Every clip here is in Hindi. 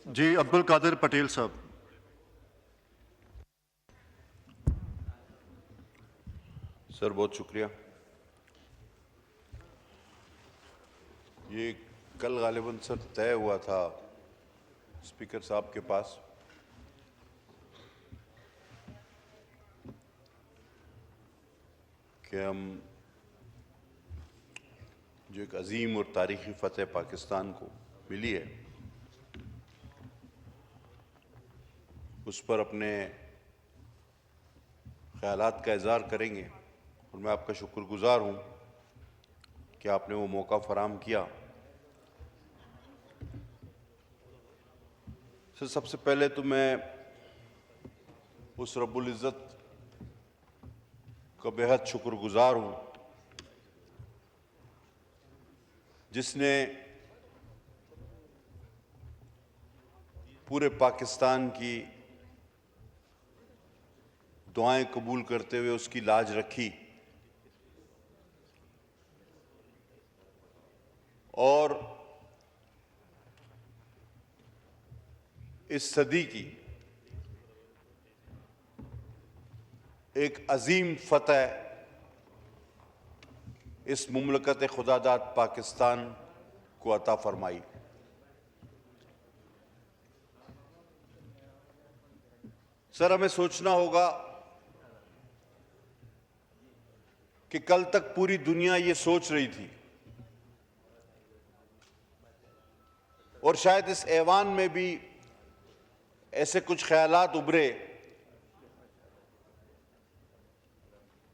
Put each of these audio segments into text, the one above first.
जी अब्दुल कादिर पटेल साहब। सर बहुत शुक्रिया। ये कल गालिबन सर तय हुआ था स्पीकर साहब के पास कि हम जो एक अजीम और तारीखी फतेह पाकिस्तान को मिली है उस पर अपने ख्यालात का इज़हार करेंगे और मैं आपका शुक्रगुजार हूँ कि आपने वो मौका फराहम किया। सर सबसे पहले तो मैं उस रब्बुल इज़्ज़त का बेहद शुक्रगुजार हूँ जिसने पूरे पाकिस्तान की दुआएं कबूल करते हुए उसकी लाज रखी और इस सदी की एक अजीम फतह इस मुमलकत खुदादाद पाकिस्तान को अता फरमाई। सर हमें सोचना होगा कि कल तक पूरी दुनिया ये सोच रही थी और शायद इस ऐवान में भी ऐसे कुछ ख्यालात उभरे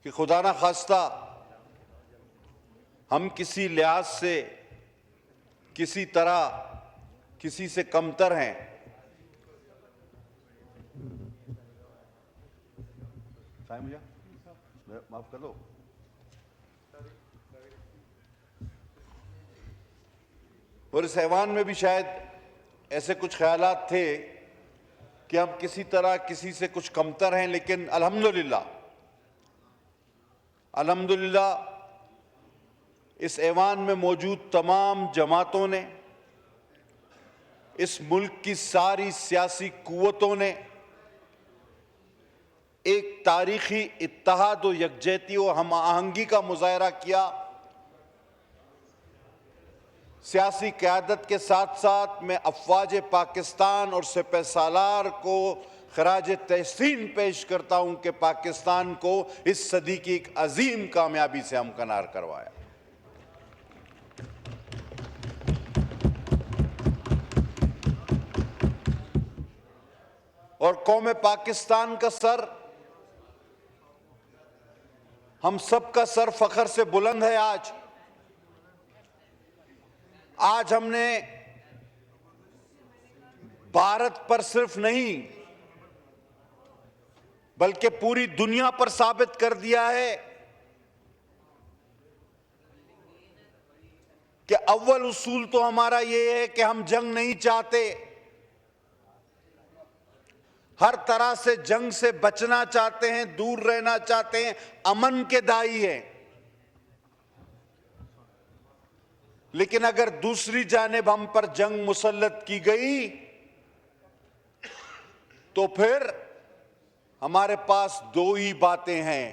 कि खुदा ना खास्ता हम किसी लिहाज से किसी तरह किसी से कमतर हैं। माफ कर दो। और इस ऐवान में भी शायद ऐसे कुछ ख्यालात थे कि हम किसी तरह किसी से कुछ कमतर हैं, लेकिन अल्हम्दुलिल्लाह इस ऐवान में मौजूद तमाम जमातों ने, इस मुल्क की सारी सियासी कुव्वतों ने एक तारीखी इत्तेहाद और यकजहती और हम आहंगी का मुजाहरा किया। सियासी क़यादत के साथ साथ मैं अफ़वाज पाकिस्तान और सिपह सालार को खराज तहसीन पेश करता हूं कि पाकिस्तान को इस सदी की एक अजीम कामयाबी से हमकनार करवाया। और कौम पाकिस्तान का सर, हम सब का सर फख्र से बुलंद है। आज हमने भारत पर सिर्फ नहीं बल्कि पूरी दुनिया पर साबित कर दिया है कि अव्वल उसूल तो हमारा ये है कि हम जंग नहीं चाहते, हर तरह से जंग से बचना चाहते हैं, दूर रहना चाहते हैं, अमन के दाई हैं। लेकिन अगर दूसरी जानिब हम पर जंग मुसल्लत की गई तो फिर हमारे पास दो ही बातें हैं,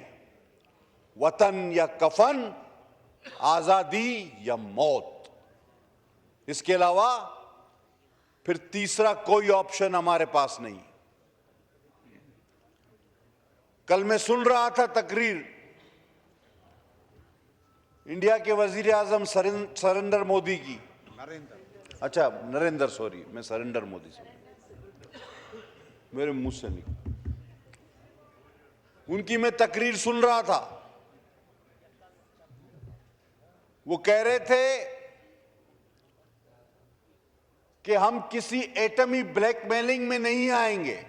वतन या कफन, आजादी या मौत। इसके अलावा फिर तीसरा कोई ऑप्शन हमारे पास नहीं। कल मैं सुन रहा था तकरीर इंडिया के वजीर आजम सरेंद्र मोदी की, नरेंद्र सॉरी, मैं सरेंद्र मोदी से मेरे मुंह से नहीं, उनकी मैं तकरीर सुन रहा था। वो कह रहे थे कि हम किसी एटमी ब्लैकमेलिंग में नहीं आएंगे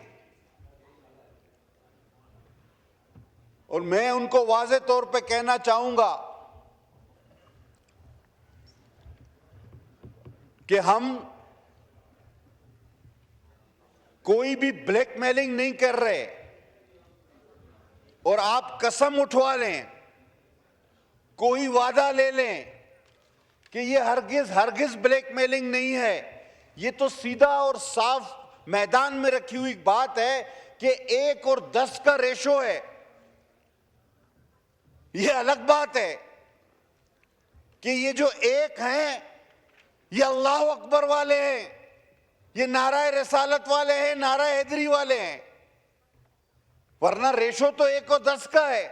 और मैं उनको वाज़े तौर पे कहना चाहूंगा कि हम कोई भी ब्लैकमेलिंग नहीं कर रहे और आप कसम उठवा लें, कोई वादा ले लें कि ये हरगिज ब्लैकमेलिंग नहीं है, ये तो सीधा और साफ मैदान में रखी हुई बात है कि 1 और 10 का रेशो है। ये अलग बात है कि ये जो 1 हैं ये अल्लाह अकबर वाले हैं, ये नारा रिसालत वाले हैं, नारा हैदरी वाले हैं, वरना रेशो तो 1 और 10 का है।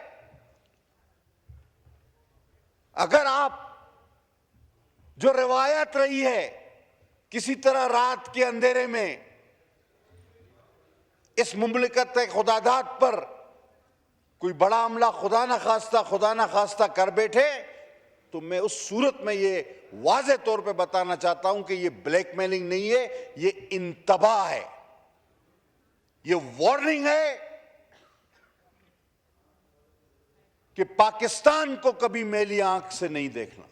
अगर आप जो रिवायत रही है किसी तरह रात के अंधेरे में इस मुमलिकत खुदादात पर कोई बड़ा हमला खुदा ना खास्ता कर बैठे, तो मैं उस सूरत में ये वाज़े तौर पे बताना चाहता हूं कि ये ब्लैकमेलिंग नहीं है, ये इंतबाह है, ये वार्निंग है कि पाकिस्तान को कभी मैली आंख से नहीं देखना।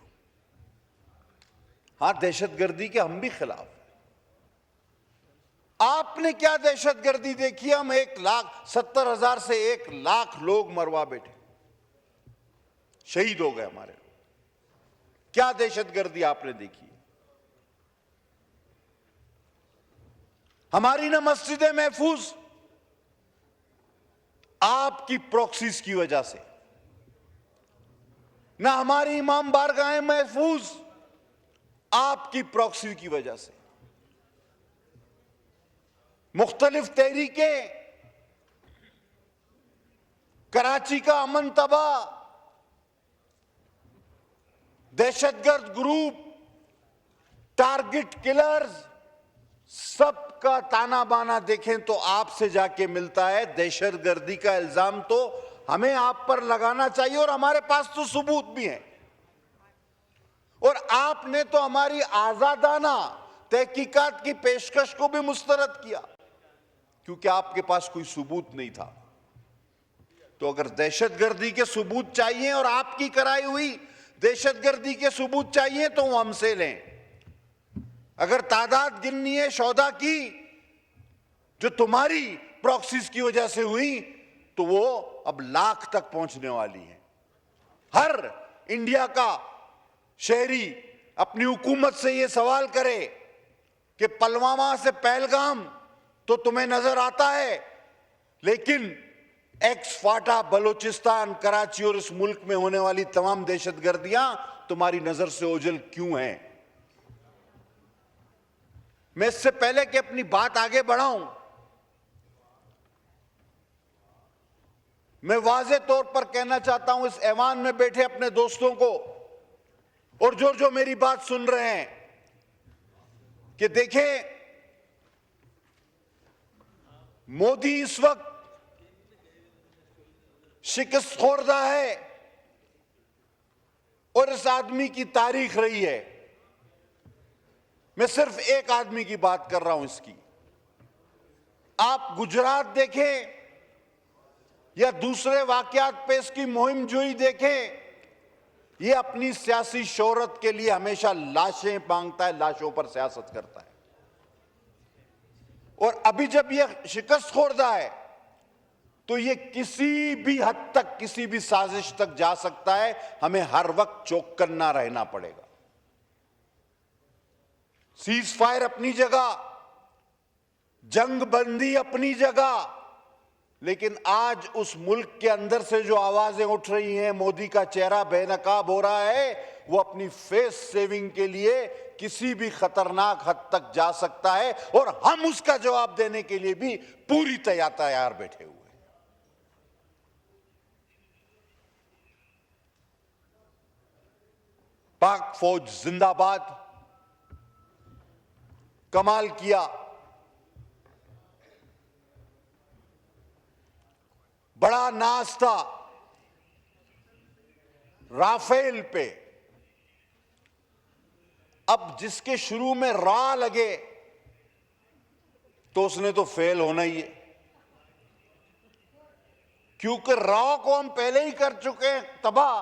हां, दहशतगर्दी के हम भी खिलाफ हैं। आपने क्या दहशतगर्दी देखी? हम 1,70,000 से 1,00,000 लोग मरवा बैठे, शहीद हो गए हमारे लोग। क्या दहशतगर्दी आपने देखी? हमारी ना मस्जिदें महफूज आपकी प्रॉक्सीज की वजह से, ना हमारी इमाम बारगाहें महफूज आपकी प्रॉक्सी की वजह से। मुख्तलिफ तहरीकें, कराची का अमन तबाह, दहशतगर्द ग्रुप, टारगेट किलर्स, सबका ताना बाना देखें तो आपसे जाके मिलता है। दहशतगर्दी का इल्जाम तो हमें आप पर लगाना चाहिए और हमारे पास तो सबूत भी है। और आपने तो हमारी आजादाना तहकीकात की पेशकश को भी मुस्तरद किया क्योंकि आपके पास कोई सबूत नहीं था। तो अगर दहशतगर्दी के सबूत चाहिए और आपकी कराई हुई दहशतगर्दी के सबूत चाहिए तो वो हमसे लें। अगर तादाद गिननी है शौदा की जो तुम्हारी प्रॉक्सीज की वजह से हुई तो वो अब 1,00,000 तक पहुंचने वाली है। हर इंडिया का शहरी अपनी हुकूमत से ये सवाल करे कि पुलवामा से पहलगाम तो तुम्हें नजर आता है, लेकिन एक्स फाटा, बलोचिस्तान, कराची और इस मुल्क में होने वाली तमाम दहशतगर्दियां तुम्हारी नजर से ओझल क्यों हैं? मैं इससे पहले कि अपनी बात आगे बढ़ाऊं, मैं वाज़े तौर पर कहना चाहता हूं इस ऐवान में बैठे अपने दोस्तों को और जो मेरी बात सुन रहे हैं कि देखें, मोदी इस वक्त शिकस्त खोरदा है और इस आदमी की तारीख रही है। मैं सिर्फ एक आदमी की बात कर रहा हूं इसकी। आप गुजरात देखें या दूसरे वाकयात पे इसकी मुहिम जोई देखें, ये अपनी सियासी शोहरत के लिए हमेशा लाशें मांगता है, लाशों पर सियासत करता है। और अभी जब ये शिकस्त खोरदा है तो ये किसी भी हद तक, किसी भी साजिश तक जा सकता है। हमें हर वक्त चौकन्ना रहना पड़ेगा। सीज फायर अपनी जगह, जंग बंदी अपनी जगह, लेकिन आज उस मुल्क के अंदर से जो आवाजें उठ रही हैं, मोदी का चेहरा बेनकाब हो रहा है, वो अपनी फेस सेविंग के लिए किसी भी खतरनाक हद तक जा सकता है और हम उसका जवाब देने के लिए भी पूरी तैयार बैठे हुए हैं। पाक फौज जिंदाबाद। कमाल किया, बड़ा नाज था राफेल पे। अब जिसके शुरू में रा लगे तो उसने तो फेल होना ही है, क्योंकि रा को हम पहले ही कर चुके हैं तबाह।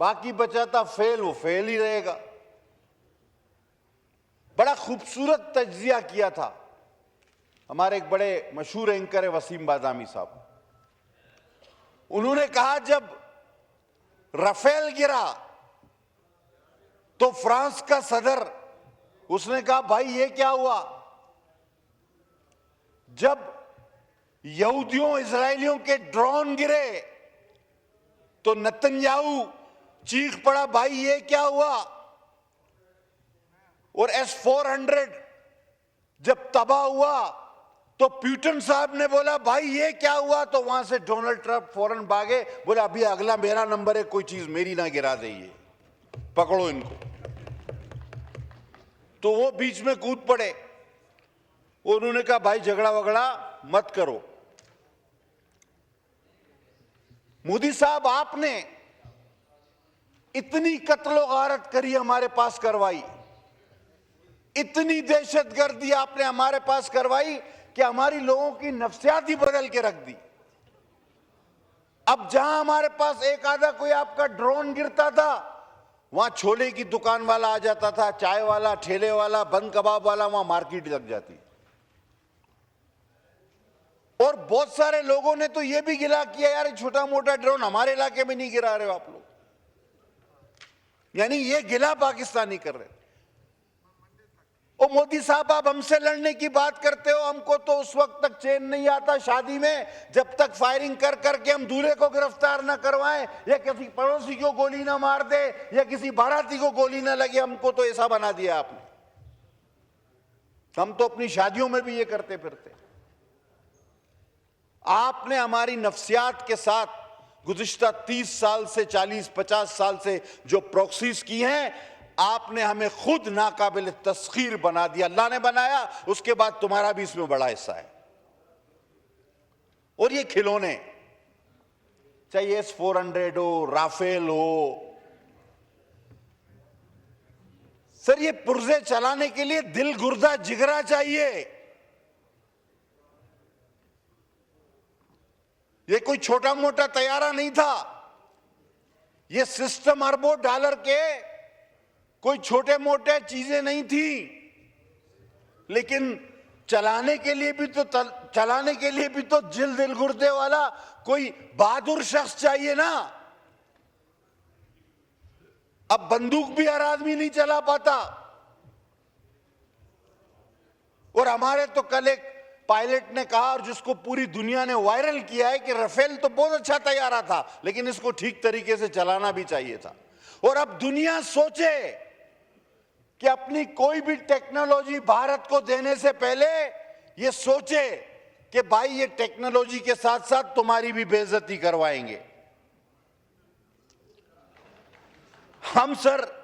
बाकी बचा था फेल, वो फेल ही रहेगा। बड़ा खूबसूरत तज्जिया किया था हमारे एक बड़े मशहूर एंकर है वसीम बादामी साहब। उन्होंने कहा जब राफेल गिरा तो फ्रांस का सदर उसने कहा भाई ये क्या हुआ? जब यहूदियों इजरायलियों के ड्रोन गिरे तो नेतन्याहू चीख पड़ा, भाई ये क्या हुआ? और S-400 जब तबाह हुआ तो पुतिन साहब ने बोला भाई ये क्या हुआ? तो वहां से डोनाल्ड ट्रंप फौरन भागे, बोला अभी अगला मेरा नंबर है, कोई चीज मेरी ना गिरा दे, ये पकड़ो इनको। तो वो बीच में कूद पड़े। उन्होंने कहा भाई झगड़ा वगड़ा मत करो। मोदी साहब आपने इतनी कत्लो गारत करी, हमारे पास करवाई, इतनी दहशतगर्दी आपने हमारे पास करवाई कि हमारी लोगों की नफ्सियात ही बदल के रख दी। अब जहां हमारे पास एक आधा कोई आपका ड्रोन गिरता था, वहां छोले की दुकान वाला आ जाता था, चाय वाला, ठेले वाला, बंद कबाब वाला, वहां मार्केट लग जाती। और बहुत सारे लोगों ने तो यह भी गिला किया, यार छोटा मोटा ड्रोन हमारे इलाके में नहीं गिरा रहे हो आप लोग, यानी ये गिला पाकिस्तानी कर रहे। ओ मोदी साहब, आप हमसे लड़ने की बात करते हो, हमको तो उस वक्त तक चैन नहीं आता शादी में जब तक फायरिंग कर करके हम दूल्हे को गिरफ्तार ना करवाएं, या किसी पड़ोसी को गोली ना मार दे, या किसी बाराती को गोली ना लगे। हमको तो ऐसा बना दिया आपने। हम तो अपनी शादियों में भी ये करते फिरते। आपने हमारी नफ्सियात के साथ गुज़िश्ता 30 साल से 40-50 साल से जो प्रॉक्सीज की हैं, आपने हमें खुद नाकाबिल तस्खीर बना दिया। अल्लाह ने बनाया, उसके बाद तुम्हारा भी इसमें बड़ा हिस्सा है। और ये खिलौने, चाहे S-400 हो, राफेल हो, सर ये पुर्जे चलाने के लिए दिल, गुर्दा, जिगरा चाहिए। ये कोई छोटा मोटा तैयारा नहीं था। ये सिस्टम अरबों डॉलर के कोई छोटे मोटे चीजें नहीं थी। लेकिन चलाने के लिए भी तो दिल गुर्दे वाला कोई बहादुर शख्स चाहिए ना। अब बंदूक भी हर आदमी नहीं चला पाता। और हमारे तो कल एक पायलट ने कहा, और जिसको पूरी दुनिया ने वायरल किया है, कि राफेल तो बहुत अच्छा तैयारा था, लेकिन इसको ठीक तरीके से चलाना भी चाहिए था। और अब दुनिया सोचे कि अपनी कोई भी टेक्नोलॉजी भारत को देने से पहले ये सोचे कि भाई ये टेक्नोलॉजी के साथ साथ तुम्हारी भी बेइज्जती करवाएंगे हम। सर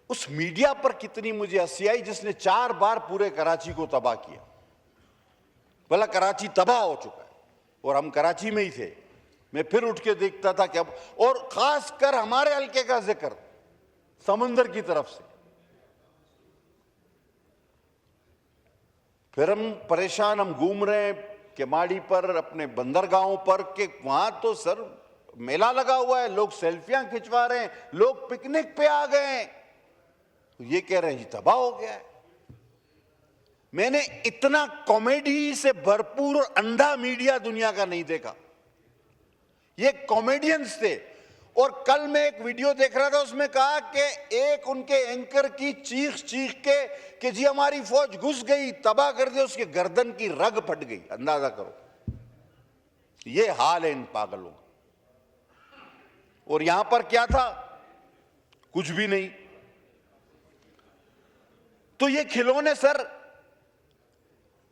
उस मीडिया पर कितनी मुझे हंसी आई जिसने 4 बार पूरे कराची को तबाह किया। भला कराची तबाह हो चुका है और हम कराची में ही थे। मैं फिर उठ के देखता था कि अब, और खासकर हमारे हल्के का जिक्र समंदर की तरफ से, फिर हम परेशान, हम घूम रहे हैं केमाड़ी पर, अपने बंदरगाहों पर, कि वहां तो सर मेला लगा हुआ है, लोग सेल्फियां खिंचवा रहे हैं, लोग पिकनिक पे आ गए हैं, तो ये कह रहे हैं तबाह हो गया है। मैंने इतना कॉमेडी से भरपूर और अंधा मीडिया दुनिया का नहीं देखा। ये कॉमेडियंस थे। और कल मैं एक वीडियो देख रहा था, उसमें कहा कि एक उनके एंकर की चीख के कि जी हमारी फौज घुस गई, तबाह कर दिया, उसके गर्दन की रग फट गई। अंदाजा करो, ये हाल है इन पागलों का। और यहां पर क्या था? कुछ भी नहीं। तो ये खिलौने सर,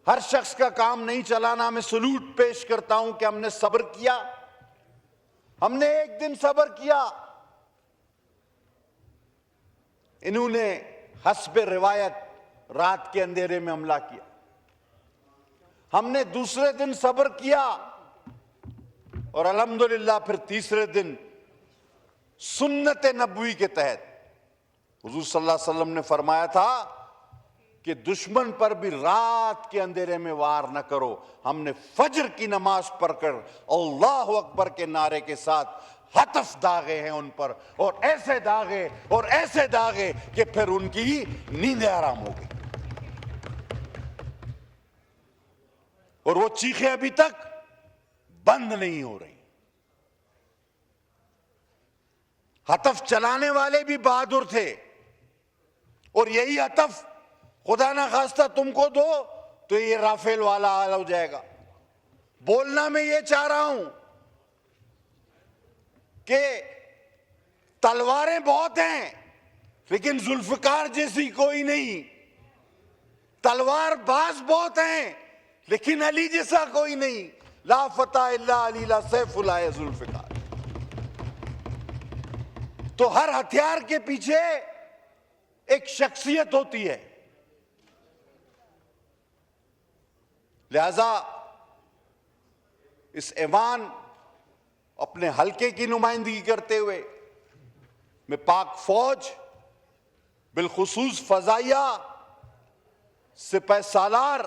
हर शख्स का काम नहीं चलाना। मैं सलूट पेश करता हूं कि हमने सब्र किया, हमने एक दिन सब्र किया। इन्होंने हस्बे रिवायत रात के अंधेरे में हमला किया। हमने दूसरे दिन सब्र किया और अल्हम्दुलिल्लाह फिर तीसरे दिन सुन्नत नबवी के तहत हुजूर सल्लल्लाहु अलैहि वसल्लम ने फरमाया था कि दुश्मन पर भी रात के अंधेरे में वार न करो। हमने फजर की नमाज पढ़कर अल्लाह अकबर के नारे के साथ हतफ दागे हैं उन पर, और ऐसे दागे कि फिर उनकी ही नींद आराम हो गई। और वो चीखें अभी तक बंद नहीं हो रही। हतफ चलाने वाले भी बहादुर थे। और यही अतफ खुदा ना खास्ता तुमको दो तो ये राफेल वाला हाल हो जाएगा। बोलना मैं ये चाह रहा हूं कि तलवारें बहुत हैं लेकिन जुल्फकार जैसी कोई नहीं। तलवार बाज बहुत हैं लेकिन अली जैसा कोई नहीं। ला फता इल्ला अली ला सैफुल्लाह जुल्फकार। तो हर हथियार के पीछे एक शख्सियत होती है। लिहाजा इस ऐवान अपने हलके की नुमाइंदगी करते हुए मैं पाक फौज, बिलखुसूस फजाइया, सिपह सालार,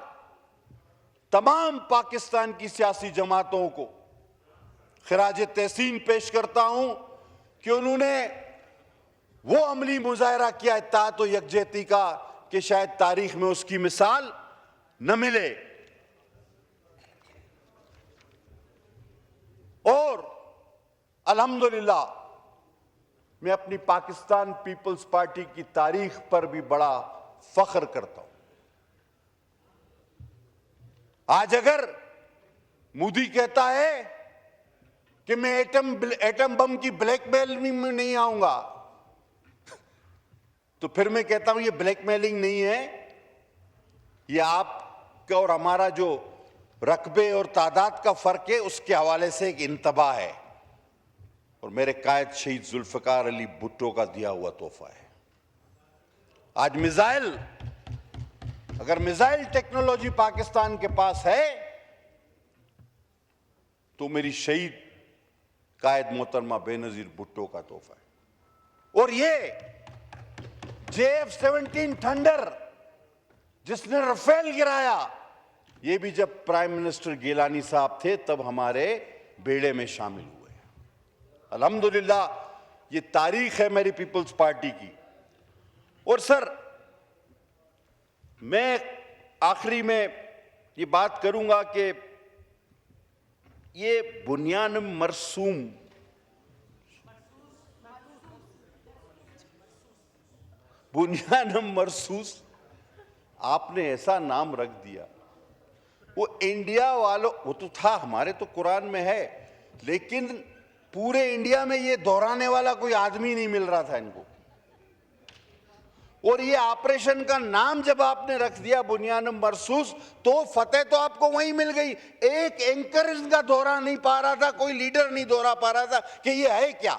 तमाम पाकिस्तान की सियासी जमातों को खिराज तहसीन पेश करता हूं कि उन्होंने वो अमली मुजाहरा किया इत्तेहाद व यकजहती का कि शायद तारीख में उसकी मिसाल न मिले। और अल्हम्दुलिल्लाह मैं अपनी पाकिस्तान पीपल्स पार्टी की तारीख पर भी बड़ा फख्र करता हूं। आज अगर मोदी कहता है कि मैं एटम बम की ब्लैकमेलिंग में नहीं आऊंगा, तो फिर मैं कहता हूं ये ब्लैकमेलिंग नहीं है, ये आपका और हमारा जो रकबे और तादाद का फर्क है उसके हवाले से एक इंतबा है और मेरे कायद शहीद जुल्फकार अली भुट्टो का दिया हुआ तोहफा है। आज मिसाइल, अगर मिसाइल टेक्नोलॉजी पाकिस्तान के पास है तो मेरी शहीद कायद मोहतरमा बेनजीर भुट्टो का तोहफा है। और ये JF-17 थंडर जिसने राफेल गिराया, ये भी जब प्राइम मिनिस्टर गिलानी साहब थे तब हमारे बेड़े में शामिल हुए। अल्हम्दुलिल्लाह ये तारीख है मेरी पीपल्स पार्टी की। और सर मैं आखिरी में ये बात करूंगा कि ये बुनियानम मरसूस आपने ऐसा नाम रख दिया। वो इंडिया वालों, वो तो था, हमारे तो कुरान में है, लेकिन पूरे इंडिया में ये दोहराने वाला कोई आदमी नहीं मिल रहा था इनको। और ये ऑपरेशन का नाम जब आपने रख दिया बुनियानम मरसूस, तो फतेह तो आपको वहीं मिल गई। एक एंकर इनका दोहरा नहीं पा रहा था, कोई लीडर नहीं दोहरा पा रहा था कि ये है क्या।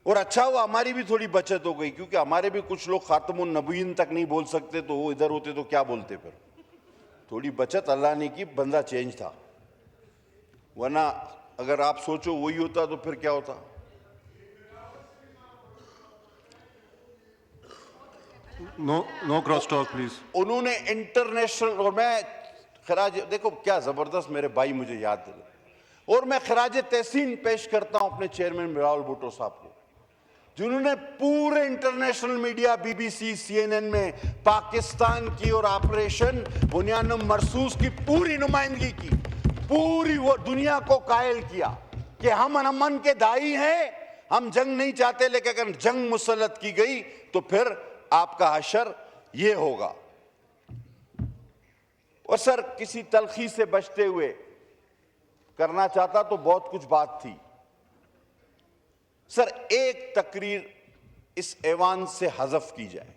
और अच्छा हुआ हमारी भी थोड़ी बचत हो गई, क्योंकि हमारे भी कुछ लोग खातमुन नबीयीन तक नहीं बोल सकते, तो वो इधर होते तो क्या बोलते। फिर थोड़ी बचत अल्लाह ने की, बंदा चेंज था। वरना अगर आप सोचो वही होता तो फिर क्या होता। No cross talk please. उन्होंने इंटरनेशनल, और मैं खराज, देखो क्या जबरदस्त मेरे भाई मुझे याद दिला, और मैं खराज तहसीन पेश करता हूं अपने चेयरमैन बिलावल भुट्टो साहब को, जिन्होंने पूरे इंटरनेशनल मीडिया, BBC, CNN में पाकिस्तान की और ऑपरेशन बुनियानम मरसूस की पूरी नुमाइंदगी की, पूरी वो दुनिया को कायल किया कि हम अमन के दाई हैं, हम जंग नहीं चाहते, लेकिन अगर जंग मुसल्लत की गई तो फिर आपका हशर ये होगा। और सर किसी तलखी से बचते हुए करना चाहता तो बहुत कुछ बात थी। सर एक तकरीर इस ऐवान से हज़फ की जाए।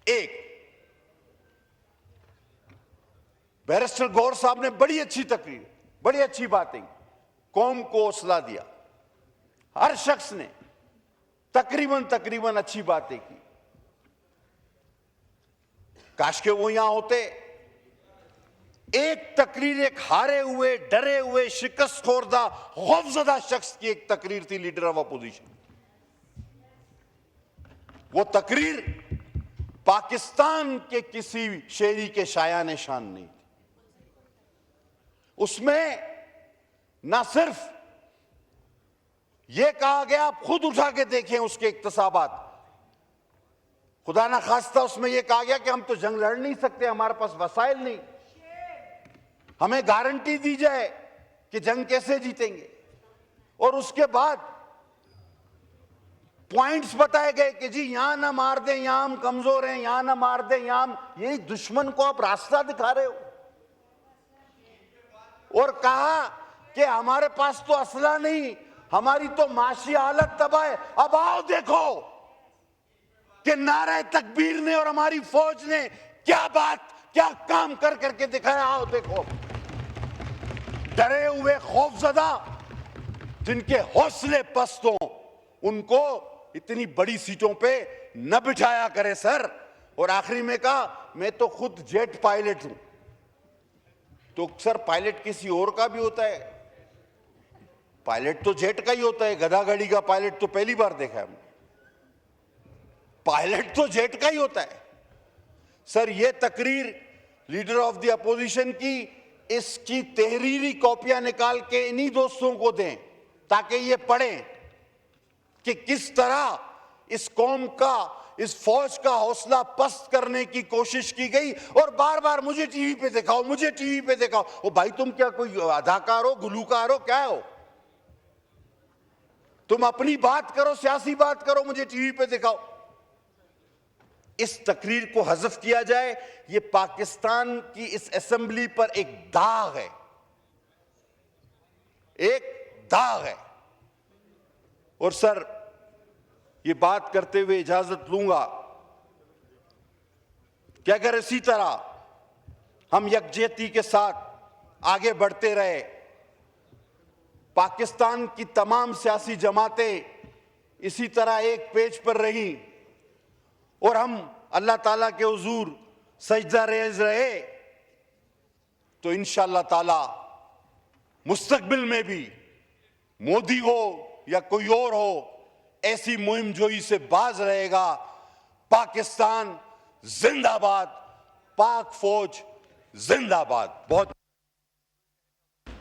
एक बैरिस्टर गौर साहब ने बड़ी अच्छी तकरीर, बड़ी अच्छी बातें, कौम को हौसला दिया, हर शख्स ने तकरीबन अच्छी बातें की। काश के वो यहां होते। एक तकरीर एक हारे हुए, डरे हुए, शिकस्त खोरदा, खौफजदा शख्स की एक तकरीर थी, लीडर ऑफ अपोजिशन। वो तकरीर पाकिस्तान के किसी शेरी के शायान शान नहीं थी। उसमें ना सिर्फ यह कहा गया, आप खुद उठा के देखें उसके इक्तसाबात, खुदा ना खास्ता उसमें यह कहा गया कि हम तो जंग लड़ नहीं सकते, हमारे पास वसाइल नहीं, हमें गारंटी दी जाए कि जंग कैसे जीतेंगे। और उसके बाद पॉइंट्स बताए गए कि जी यहां ना मार दें, यहां हम कमजोर हैं, यहां ना मार दें, यहां हम, यही दुश्मन को आप रास्ता दिखा रहे हो। और कहा कि हमारे पास तो असला नहीं, हमारी तो माशी हालत तबाह है। अब आओ देखो कि नारे तकबीर ने और हमारी फौज ने क्या बात, क्या काम कर करके दिखाया। आओ देखो, डरे हुए खौफजदा जिनके हौसले पस्त हों उनको इतनी बड़ी सीटों पे न बिठाया करे सर। और आखिरी में कहा मैं तो खुद जेट पायलट हूं। तो सर पायलट किसी और का भी होता है? पायलट तो जेट का ही होता है, गधा गाड़ी का पायलट तो पहली बार देखा है हमने। पायलट तो जेट का ही होता है। सर ये तकरीर लीडर ऑफ द अपोजिशन की, इसकी तहरीरी कॉपियां निकाल के इन्हीं दोस्तों को दें ताकि ये पढ़ें कि किस तरह इस कौम का, इस फौज का हौसला पस्त करने की कोशिश की गई। और बार बार मुझे टीवी पे दिखाओ, मुझे टीवी पे दिखाओ। ओ भाई तुम क्या कोई अदाकार हो, गुलूकार हो, क्या हो? तुम अपनी बात करो, सियासी बात करो, मुझे टीवी पे दिखाओ। इस तकरीर को हज़फ किया जाए, ये पाकिस्तान की इस असेंबली पर एक दाग है, एक दाग है। और सर ये बात करते हुए इजाजत लूंगा कि अगर इसी तरह हम यकजहती के साथ आगे बढ़ते रहे, पाकिस्तान की तमाम सियासी जमातें इसी तरह एक पेज पर रहीं और हम अल्लाह ताला के हुजूर सजदा रेज़ रहे, तो इंशाअल्लाह ताला मुस्तकबिल में भी मोदी हो या कोई और हो, ऐसी मुहिम जोई से बाज रहेगा। पाकिस्तान जिंदाबाद, पाक फौज जिंदाबाद। बहुत